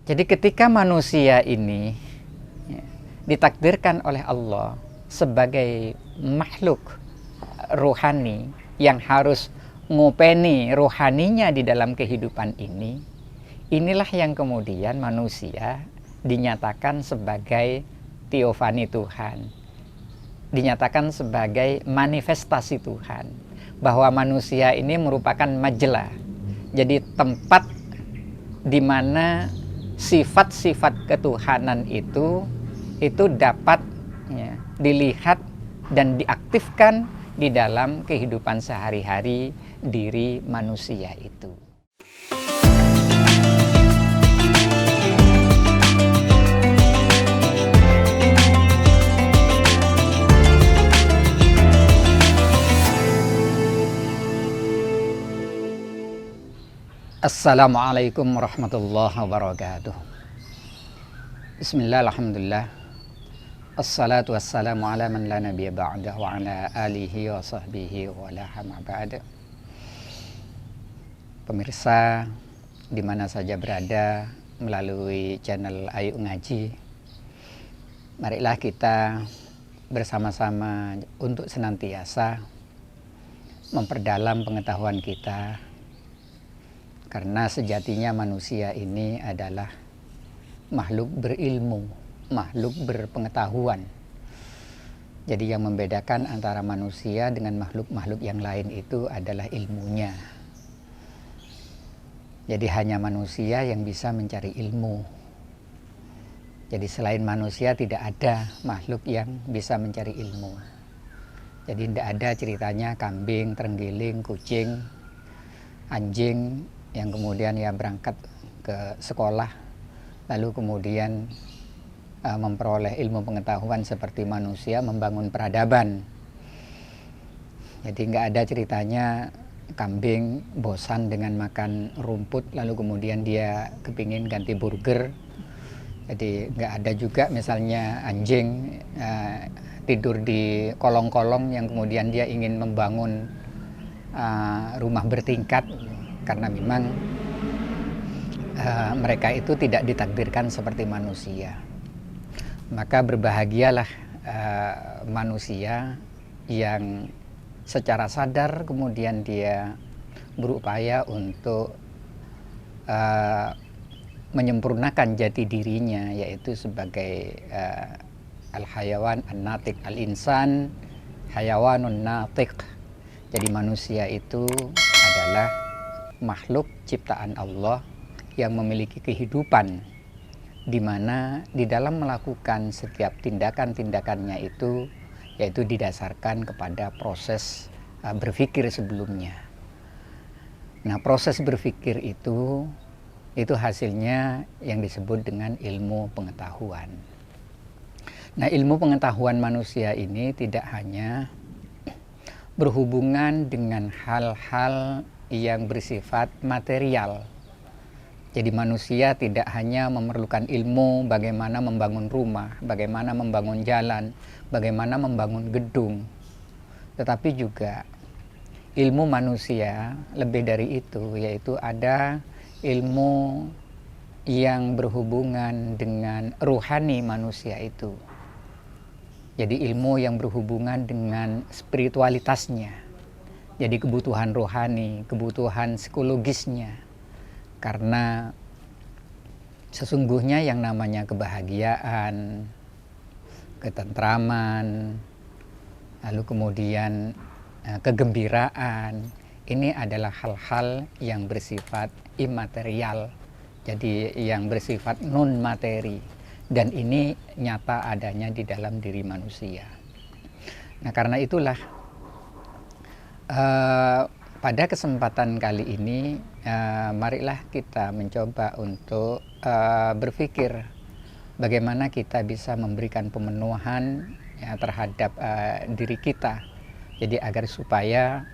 Jadi ketika manusia ini ditakdirkan oleh Allah sebagai makhluk rohani yang harus ngopeni rohaninya di dalam kehidupan ini, inilah yang kemudian manusia dinyatakan sebagai teofani Tuhan, dinyatakan sebagai manifestasi Tuhan, bahwa manusia ini merupakan majlah, jadi tempat di mana sifat-sifat ketuhanan itu dapat dilihat dan diaktifkan di dalam kehidupan sehari-hari diri manusia itu. Assalamualaikum warahmatullahi wabarakatuh. Bismillah, alhamdulillah. Assalatu wassalamu ala man la nabiyya ba'dah wa ala alihi wa sahbihi wa la hama ba'da. Pemirsa di mana saja berada melalui channel Ayu Ngaji, marilah kita bersama-sama untuk senantiasa memperdalam pengetahuan kita. Karena sejatinya manusia ini adalah makhluk berilmu, makhluk berpengetahuan. Jadi yang membedakan antara manusia dengan makhluk-makhluk yang lain itu adalah ilmunya. Jadi hanya manusia yang bisa mencari ilmu. Jadi selain manusia tidak ada makhluk yang bisa mencari ilmu. Jadi tidak ada ceritanya kambing, terenggiling, kucing, anjing yang kemudian ya berangkat ke sekolah lalu kemudian memperoleh ilmu pengetahuan seperti manusia membangun peradaban. Jadi nggak ada ceritanya kambing bosan dengan makan rumput lalu kemudian dia kepingin ganti burger. Jadi nggak ada juga misalnya anjing tidur di kolong-kolong yang kemudian dia ingin membangun rumah bertingkat. Karena memang mereka itu tidak ditakdirkan seperti manusia. Maka berbahagialah manusia yang secara sadar kemudian dia berupaya untuk menyempurnakan jati dirinya, yaitu sebagai al-hayawan an-natiq, al-insan hayawanun natiq. Jadi manusia itu adalah makhluk ciptaan Allah yang memiliki kehidupan, di mana di dalam melakukan setiap tindakan-tindakannya itu yaitu didasarkan kepada proses berpikir sebelumnya. Nah, proses berpikir itu hasilnya yang disebut dengan ilmu pengetahuan. Nah, ilmu pengetahuan manusia ini tidak hanya berhubungan dengan hal-hal yang bersifat material. Jadi manusia tidak hanya memerlukan ilmu bagaimana membangun rumah, bagaimana membangun jalan, bagaimana membangun gedung, tetapi juga ilmu manusia lebih dari itu, yaitu ada ilmu yang berhubungan dengan rohani manusia itu. Jadi ilmu yang berhubungan dengan spiritualitasnya. Jadi kebutuhan rohani, kebutuhan psikologisnya. Karena sesungguhnya yang namanya kebahagiaan, ketentraman, lalu kemudian kegembiraan, ini adalah hal-hal yang bersifat imaterial. Jadi yang bersifat non materi. Dan ini nyata adanya di dalam diri manusia. Nah, karena itulah pada kesempatan kali ini marilah kita mencoba untuk berpikir bagaimana kita bisa memberikan pemenuhan terhadap diri kita. Jadi agar supaya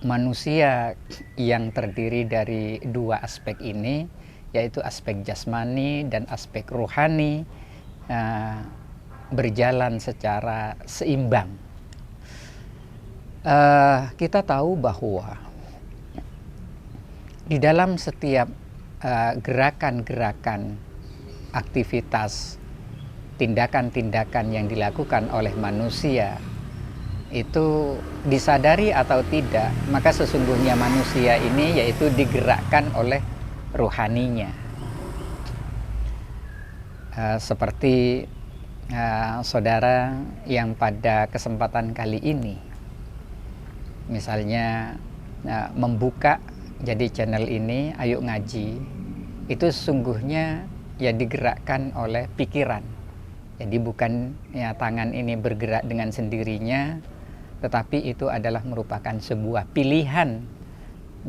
manusia yang terdiri dari dua aspek ini, yaitu aspek jasmani dan aspek rohani, berjalan secara seimbang. Kita tahu bahwa di dalam setiap gerakan-gerakan aktivitas tindakan-tindakan yang dilakukan oleh manusia itu disadari atau tidak, maka sesungguhnya manusia ini yaitu digerakkan oleh ruhaninya. Seperti saudara yang pada kesempatan kali ini misalnya membuka jadi channel ini Ayo Ngaji, itu sesungguhnya ya digerakkan oleh pikiran. Jadi bukan ya tangan ini bergerak dengan sendirinya, tetapi itu adalah merupakan sebuah pilihan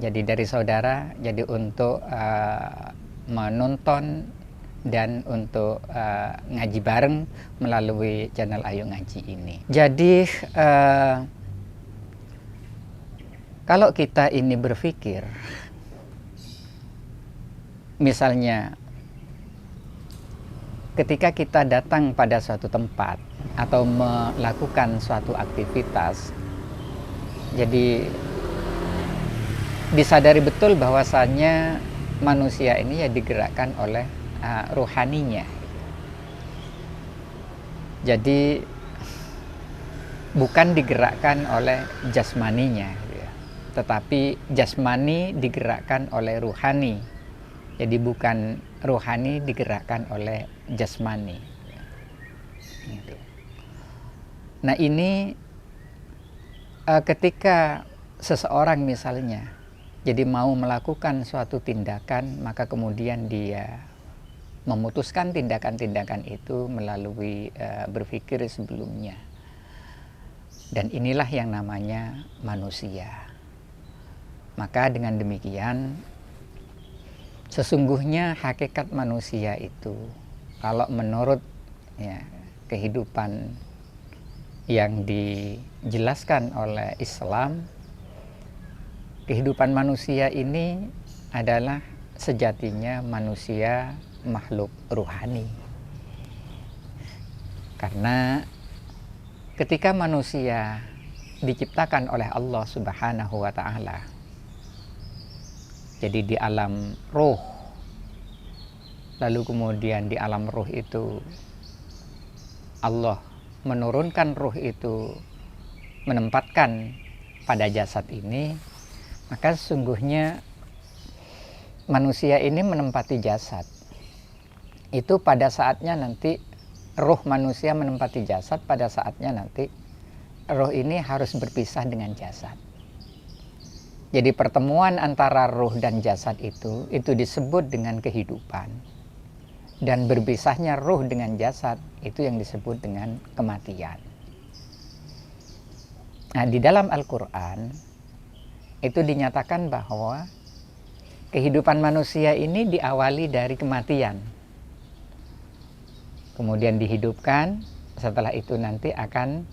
jadi dari saudara, jadi untuk menonton dan untuk ngaji bareng melalui channel Ayo Ngaji ini. Jadi kalau kita ini berpikir, misalnya ketika kita datang pada suatu tempat atau melakukan suatu aktivitas, jadi disadari betul bahwasannya manusia ini ya digerakkan oleh ruhaninya. Jadi bukan digerakkan oleh jasmaninya, tetapi jasmani digerakkan oleh ruhani. Jadi bukan ruhani digerakkan oleh jasmani. Nah ini ketika seseorang misalnya jadi mau melakukan suatu tindakan, maka kemudian dia memutuskan tindakan-tindakan itu melalui berpikir sebelumnya. Dan inilah yang namanya manusia. Maka dengan demikian sesungguhnya hakikat manusia itu, kalau menurut ya, kehidupan yang dijelaskan oleh Islam, kehidupan manusia ini adalah sejatinya manusia makhluk ruhani. Karena ketika manusia diciptakan oleh Allah Subhanahu wa Ta'ala, jadi di alam ruh, lalu kemudian di alam ruh itu Allah menurunkan ruh itu, menempatkan pada jasad ini, maka sesungguhnya manusia ini menempati jasad. Itu pada saatnya nanti ruh manusia menempati jasad, pada saatnya nanti ruh ini harus berpisah dengan jasad. Jadi pertemuan antara ruh dan jasad itu disebut dengan kehidupan. Dan berpisahnya ruh dengan jasad itu yang disebut dengan kematian. Nah, di dalam Al-Quran itu dinyatakan bahwa kehidupan manusia ini diawali dari kematian. Kemudian dihidupkan, setelah itu nanti akan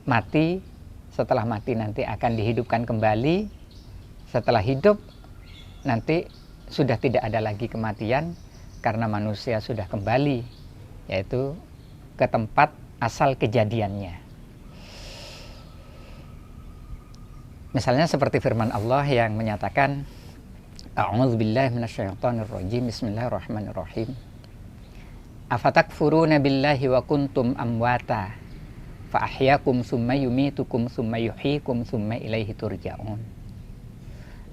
mati, setelah mati nanti akan dihidupkan kembali, setelah hidup nanti sudah tidak ada lagi kematian karena manusia sudah kembali yaitu ke tempat asal kejadiannya. Misalnya seperti firman Allah yang menyatakan A'udzubillahi minasyaitonirrajim, bismillahirrahmanirrahim. Afatakfuruna billahi wa kuntum amwata fa ahyakum summa yumitukum summa yuhyikum summa ilaihi turja'un.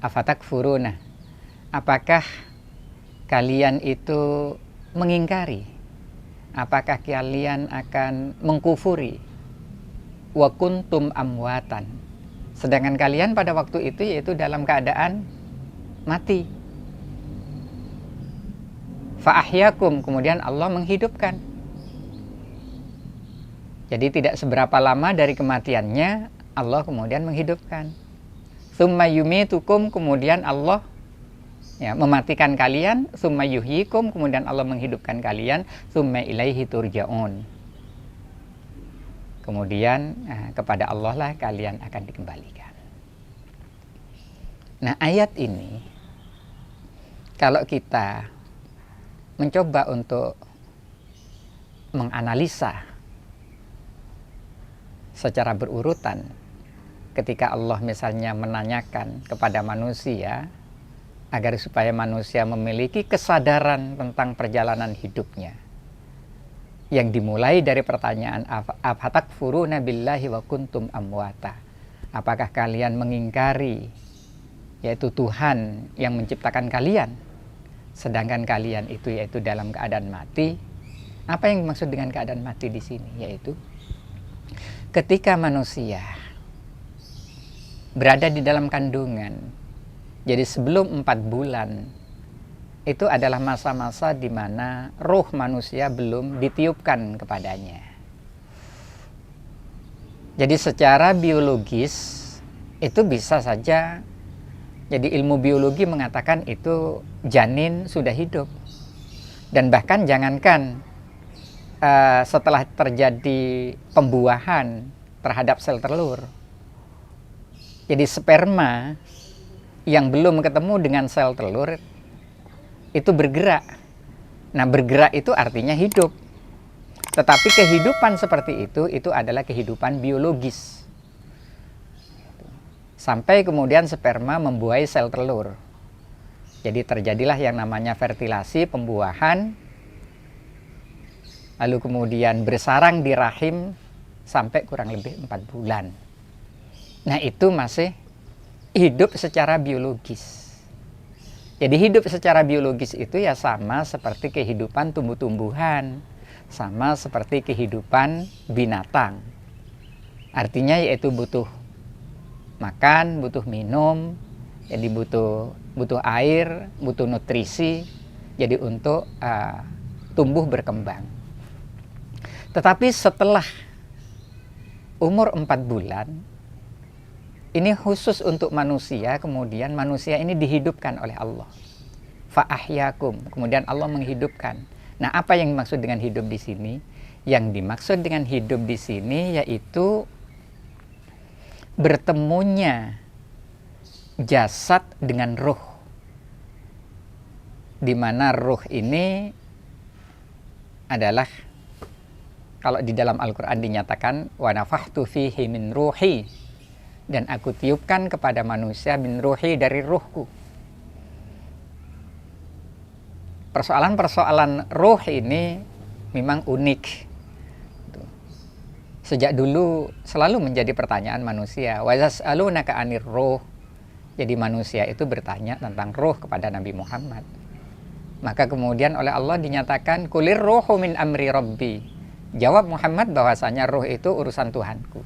Afatakfuruna, apakah kalian itu mengingkari? Apakah kalian akan mengkufuri? Wa kuntum amwatan, sedangkan kalian pada waktu itu yaitu dalam keadaan mati. Fa ahyakum, kemudian Allah menghidupkan. Jadi tidak seberapa lama dari kematiannya Allah kemudian menghidupkan. Summa yumitukum, kemudian Allah ya, mematikan kalian. Summa yuhyikum, kemudian Allah menghidupkan kalian. Summa ilaihi turja'un, kemudian kepada Allah lah kalian akan dikembalikan. Nah, ayat ini kalau kita mencoba untuk menganalisa secara berurutan, ketika Allah misalnya menanyakan kepada manusia, agar supaya manusia memiliki kesadaran tentang perjalanan hidupnya, yang dimulai dari pertanyaan afatakfuruna billahi wa kuntum amwata. Apakah kalian mengingkari yaitu Tuhan yang menciptakan kalian, sedangkan kalian itu yaitu dalam keadaan mati? Apa yang dimaksud dengan keadaan mati di sini? Yaitu ketika manusia berada di dalam kandungan, jadi sebelum 4 bulan, itu adalah masa-masa di mana roh manusia belum ditiupkan kepadanya. Jadi secara biologis itu bisa saja, jadi ilmu biologi mengatakan itu janin sudah hidup. Dan bahkan jangankan setelah terjadi pembuahan terhadap sel telur, jadi sperma yang belum ketemu dengan sel telur itu bergerak. Nah, bergerak itu artinya hidup. Tetapi kehidupan seperti itu adalah kehidupan biologis. Sampai kemudian sperma membuai sel telur. Jadi terjadilah yang namanya fertilasi, pembuahan. Lalu kemudian bersarang di rahim sampai kurang lebih 4 bulan. Nah, itu masih hidup secara biologis. Jadi hidup secara biologis itu ya sama seperti kehidupan tumbuh-tumbuhan, sama seperti kehidupan binatang. Artinya yaitu butuh makan, butuh minum, jadi butuh air, butuh nutrisi, jadi untuk tumbuh berkembang. Tetapi setelah umur 4 bulan, ini khusus untuk manusia, kemudian manusia ini dihidupkan oleh Allah. Fa'ahyakum, kemudian Allah menghidupkan. Nah, apa yang dimaksud dengan hidup di sini? Yang dimaksud dengan hidup di sini yaitu bertemunya jasad dengan ruh. Di mana ruh ini adalah, kalau di dalam Al-Quran dinyatakan wa nafakhtu fihi min ruhi, dan aku tiupkan kepada manusia min ruhi, dari ruhku. Persoalan-persoalan ruh ini memang unik. Sejak dulu selalu menjadi pertanyaan manusia. Wa yas'alunaka 'anir ruh. Jadi manusia itu bertanya tentang ruh kepada Nabi Muhammad. Maka kemudian oleh Allah dinyatakan kulir ruhu min amri rabbi. Jawab Muhammad bahwasanya ruh itu urusan Tuhanku.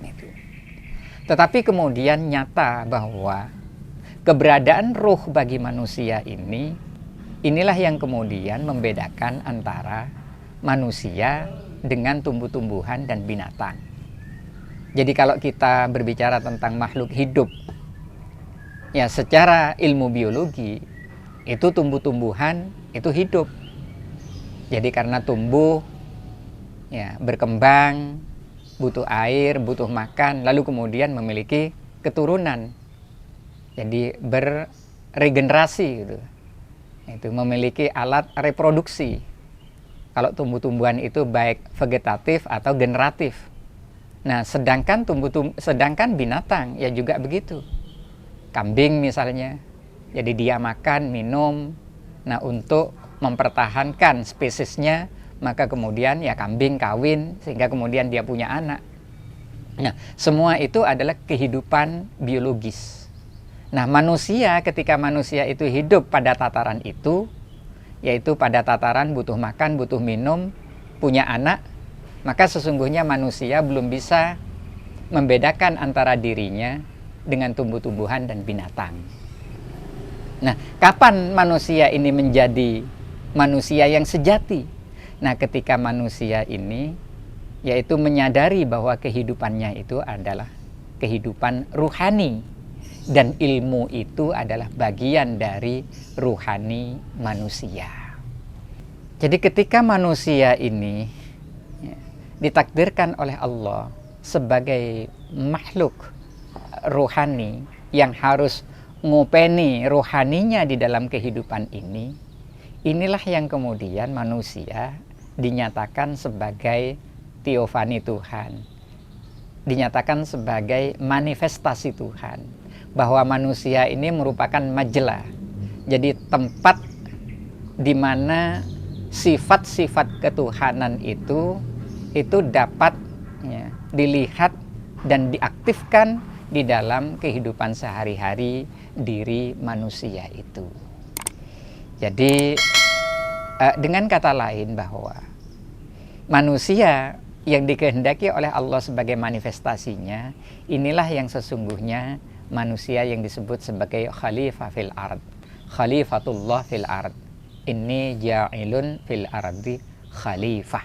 Itu. Tetapi kemudian nyata bahwa keberadaan ruh bagi manusia ini, inilah yang kemudian membedakan antara manusia dengan tumbuh-tumbuhan dan binatang. Jadi kalau kita berbicara tentang makhluk hidup, ya secara ilmu biologi, itu tumbuh-tumbuhan itu hidup. Jadi karena tumbuh, ya berkembang, butuh air, butuh makan, lalu kemudian memiliki keturunan. Jadi beregenerasi gitu. Itu memiliki alat reproduksi. Kalau tumbuh-tumbuhan itu baik vegetatif atau generatif. Nah, sedangkan sedangkan binatang ya juga begitu. Kambing misalnya, jadi dia makan, minum. Nah, untuk mempertahankan spesiesnya, maka kemudian ya kambing kawin sehingga kemudian dia punya anak. Nah, semua itu adalah kehidupan biologis. Nah, manusia, ketika manusia itu hidup pada tataran itu, yaitu pada tataran butuh makan, butuh minum, punya anak, maka sesungguhnya manusia belum bisa membedakan antara dirinya dengan tumbuh-tumbuhan dan binatang. Nah, kapan manusia ini menjadi manusia yang sejati? Nah, ketika manusia ini yaitu menyadari bahwa kehidupannya itu adalah kehidupan ruhani, dan ilmu itu adalah bagian dari ruhani manusia. Jadi ketika manusia ini ya, ditakdirkan oleh Allah sebagai makhluk ruhani yang harus ngopeni rohaninya di dalam kehidupan ini, inilah yang kemudian manusia dinyatakan sebagai teofani Tuhan, dinyatakan sebagai manifestasi Tuhan, bahwa manusia ini merupakan majla, jadi tempat di mana sifat-sifat ketuhanan itu dapat ya, dilihat dan diaktifkan di dalam kehidupan sehari-hari diri manusia itu. Jadi dengan kata lain bahwa manusia yang dikehendaki oleh Allah sebagai manifestasinya, inilah yang sesungguhnya manusia yang disebut sebagai khalifah fil ard, khalifatullah fil ard. Inni ja'ilun fil ardi khalifah.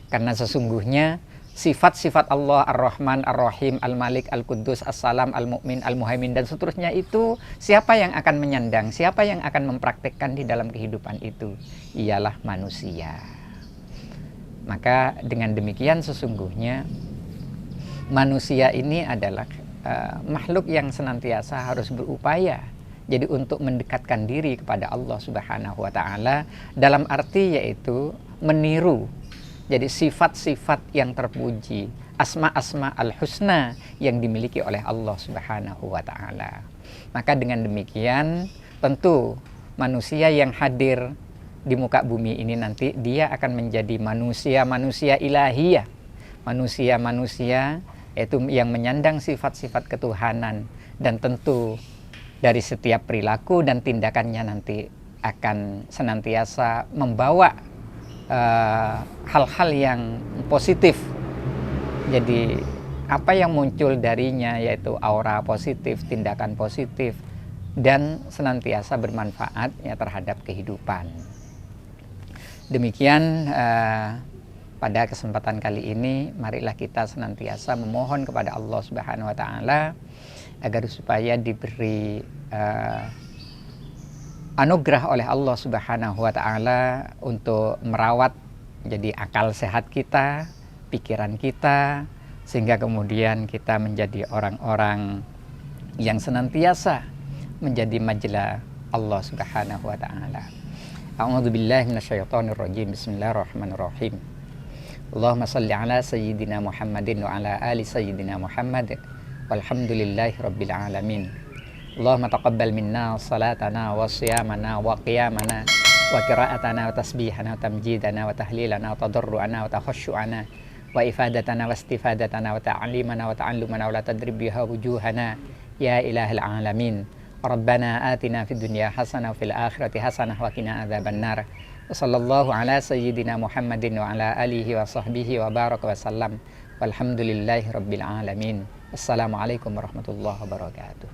Karena sesungguhnya sifat-sifat Allah Ar-Rahman, Ar-Rahim, Al-Malik, Al-Quddus, As-Salam, Al-Mu'min, Al-Muhaimin dan seterusnya itu, siapa yang akan menyandang, siapa yang akan mempraktekkan di dalam kehidupan itu? Ialah manusia. Maka dengan demikian sesungguhnya manusia ini adalah makhluk yang senantiasa harus berupaya jadi untuk mendekatkan diri kepada Allah Subhanahu wa taala, dalam arti yaitu meniru jadi sifat-sifat yang terpuji, asma-asma al-husna yang dimiliki oleh Allah Subhanahu wa taala. Maka dengan demikian tentu manusia yang hadir di muka bumi ini nanti dia akan menjadi manusia-manusia ilahiyah, manusia-manusia yaitu yang menyandang sifat-sifat ketuhanan, dan tentu dari setiap perilaku dan tindakannya nanti akan senantiasa membawa hal-hal yang positif. Jadi apa yang muncul darinya yaitu aura positif, tindakan positif, dan senantiasa bermanfaat ya terhadap kehidupan. Demikian pada kesempatan kali ini, marilah kita senantiasa memohon kepada Allah Subhanahu wa taala agar supaya diberi anugerah oleh Allah Subhanahu wa taala untuk merawat jadi akal sehat kita, pikiran kita, sehingga kemudian kita menjadi orang-orang yang senantiasa menjadi majla Allah Subhanahu wa taala. A'udzubillahi minasyaitonirrajim. Bismillahirrahmanirrahim. Allahumma shalli ala sayyidina Muhammadin wa ala ali sayyidina Muhammad. Walhamdulillahi rabbil alamin. Allahumma taqabbal minna salatana wa siyamana wa qiyamana wa qira'atana wa tasbihana wa tamjidana wa tahlilana wa tadarru'ana wa takhashu'ana wa ifadatana wa istifadatana wa ta'limana wa ta'allumana wa la tadrib biha wujuhana ya ilahil alamin. Rabbana atina fid dunya hasanah wa fil akhirati hasanah wa qina adzabannar. Wa sallallahu ala sayyidina Muhammadin wa ala alihi wa sahbihi wa baraka wa sallam. Walhamdulillahi rabbil alamin. Assalamualaikum warahmatullahi wabarakatuh.